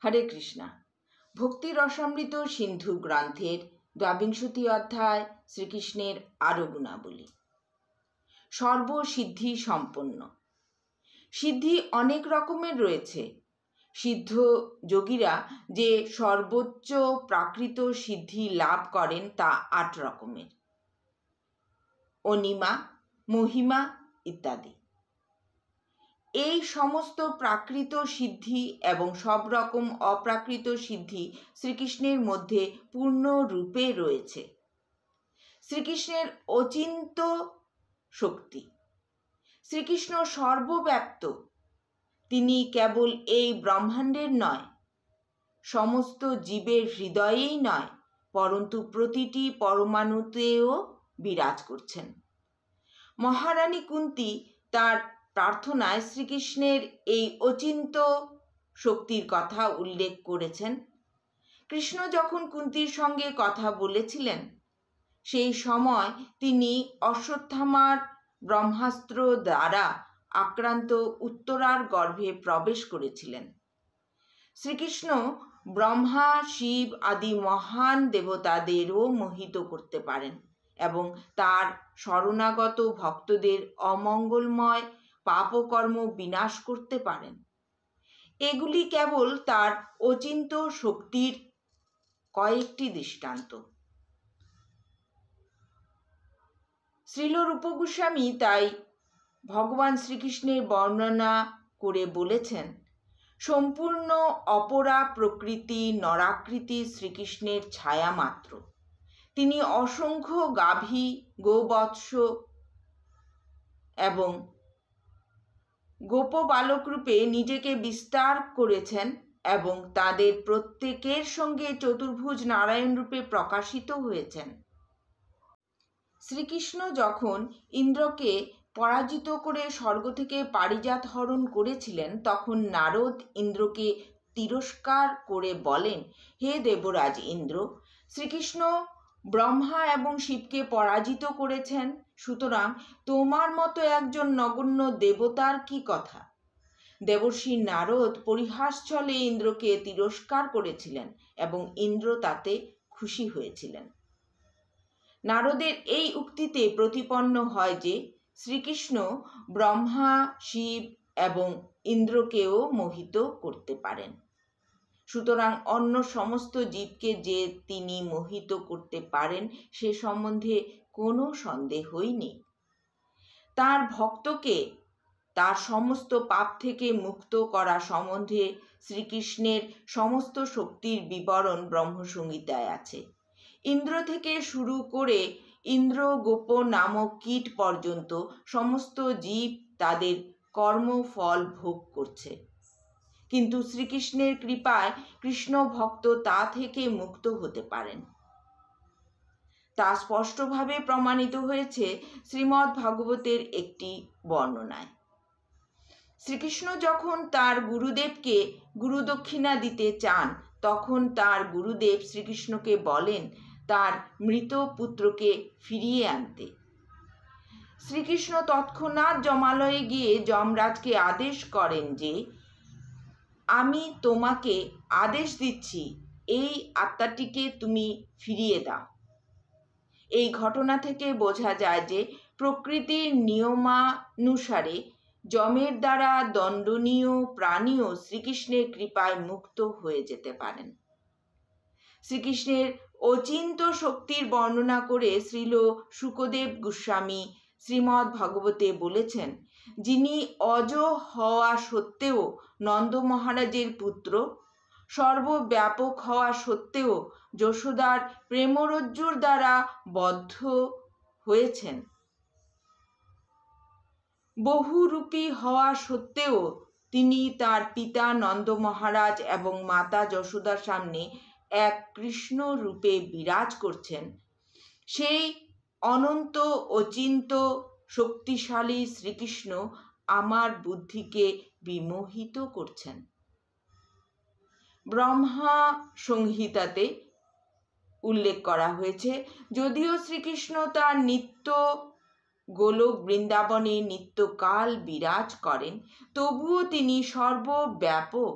হরে কৃষ্ণা। ভক্তি রসামৃত সিন্ধু গ্রন্থের ২২ অধ্যায় শ্রীকৃষ্ণের আরো গুণাবলী। সর্বসিদ্ধি সম্পন্ন। সিদ্ধি অনেক রকমের রয়েছে। সিদ্ধ যোগীরা যে সর্বোচ্চ প্রাকৃত সিদ্ধি লাভ করেন তা ৮ রকমের: অনিমা, মহিমা ইত্যাদি। এই সমস্ত প্রাকৃত সিদ্ধি এবং সব রকম অপ্রাকৃত সিদ্ধি শ্রীকৃষ্ণের মধ্যে পূর্ণ রূপে রয়েছে। শ্রীকৃষ্ণের অচিন্ত শক্তি। শ্রীকৃষ্ণ সর্বব্যাপ্ত। তিনি কেবল এই ব্রহ্মাণ্ডের নয়, সমস্ত জীবের হৃদয়েই নয়, পরন্তু প্রতিটি পরমাণুতেও বিরাজ করছেন। মহারানী কুন্তী তার প্রার্থনায় শ্রীকৃষ্ণের এই অচিন্ত শক্তির কথা উল্লেখ করেছেন। কৃষ্ণ যখন কুন্তীর সঙ্গে কথা বলেছিলেন, সেই সময় তিনি অশ্বত্থামার ব্রহ্মাস্ত্র দ্বারা আক্রান্ত উত্তরার গর্ভে প্রবেশ করেছিলেন। শ্রীকৃষ্ণ ব্রহ্মা, শিব আদি মহান দেবতাদেরও মোহিত করতে পারেন এবং তার শরণাগত ভক্তদের অমঙ্গলময় পাপকর্ম বিনাশ করতে পারেন। এগুলি কেবল তার অচিন্ত শক্তির কয়েকটি দৃষ্টান্ত। শ্রীল রূপ গোস্বামী তাই ভগবান শ্রীকৃষ্ণের বর্ণনা করে বলেছেন, সম্পূর্ণ অপরা প্রকৃতি নরাকৃতি শ্রীকৃষ্ণের ছায়া মাত্র। তিনি অসংখ্য গাভী, গোবৎস এবং গোপ বালক রূপে নিজেকে বিস্তার করেছেন এবং তাদের প্রত্যেকের সঙ্গে চতুর্ভুজ নারায়ণ রূপে প্রকাশিত হয়েছেন। শ্রীকৃষ্ণ যখন ইন্দ্রকে পরাজিত করে স্বর্গ থেকে পারিজাত হরণ করেছিলেন, তখন নারদ ইন্দ্রকে তিরস্কার করে বলেন, হে দেবরাজ ইন্দ্র, শ্রীকৃষ্ণ ব্রহ্মা এবং শিবকে পরাজিত করেছেন, সুতরাং তোমার মতো একজন নগণ্য দেবতার কি কথা? দেবর্ষি নারদ পরিহাস ছলে ইন্দ্রকে তিরস্কার করেছিলেন এবং ইন্দ্র তাতে খুশি হয়েছিলেন। নারদের এই উক্তিতে প্রতিপন্ন হয় যে শ্রীকৃষ্ণ ব্রহ্মা, শিব এবং ইন্দ্রকেও মোহিত করতে পারেন। সুতরাং অন্য সমস্ত জীবকে যে তিনি মোহিত করতে পারেন সে সম্বন্ধে কোনো সন্দেহই নেই। তার ভক্তকে তার সমস্ত পাপ থেকে মুক্ত করা সম্বন্ধে শ্রীকৃষ্ণের সমস্ত শক্তির বিবরণ ব্রহ্মসংহিতায় আছে। ইন্দ্র থেকে শুরু করে ইন্দ্র গোপ নামক কীট পর্যন্ত সমস্ত জীব তাদের কর্মফল ভোগ করছে, কিন্তু শ্রীকৃষ্ণের কৃপায় কৃষ্ণ ভক্ত তা থেকে মুক্ত হতে পারেন। তা স্পষ্টভাবে প্রমাণিত হয়েছে শ্রীমদ্ ভাগবতের একটি বর্ণনায়। শ্রীকৃষ্ণ যখন তার গুরুদেবকে গুরুদক্ষিণা দিতে চান, তখন তার গুরুদেব শ্রীকৃষ্ণকে বলেন তার মৃত পুত্রকে ফিরিয়ে আনতে। শ্রীকৃষ্ণ তৎক্ষণাৎ যমালয়ে গিয়ে যমরাজকে আদেশ করেন যে, আমি তোমাকে আদেশ দিচ্ছি, এই আত্মাটিকে তুমি ফিরিয়ে দাও। এই ঘটনা থেকে বোঝা যায় যে প্রকৃতির নিয়মানুসারে যমের দ্বারা দণ্ডনীয় প্রাণীও শ্রীকৃষ্ণের কৃপায় মুক্ত হয়ে যেতে পারেন। শ্রীকৃষ্ণের অচিন্ত শক্তির বর্ণনা করে শ্রীল শুকদেব গোস্বামী শ্রীমদ্ ভাগবতে বলেছেন, যিনি অজ হওয়া সত্ত্বেও নন্দ মহারাজের পুত্র, সর্বব্যাপক হওয়া সত্ত্বেও যশোদার প্রেমরজ্জুর দ্বারা বদ্ধ হয়েছেন, বহুরূপী হওয়া সত্ত্বেও তিনি তার পিতা নন্দ মহারাজ এবং মাতা যশোদার সামনে এক কৃষ্ণ রূপে বিরাজ করছেন, সেই অনন্ত অচিন্ত শক্তিশালী শ্রীকৃষ্ণ আমার বুদ্ধিকে বিমোহিত করছেন। ব্রহ্মা সংহিতাতে উল্লেখ করা হয়েছে, যদিও শ্রীকৃষ্ণ তার নিত্য গোলক বৃন্দাবনে নিত্যকাল বিরাজ করেন, তবুও তিনি সর্বব্যাপক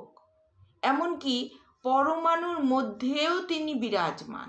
এমনকি পরমাণুর মধ্যেও তিনি বিরাজমান।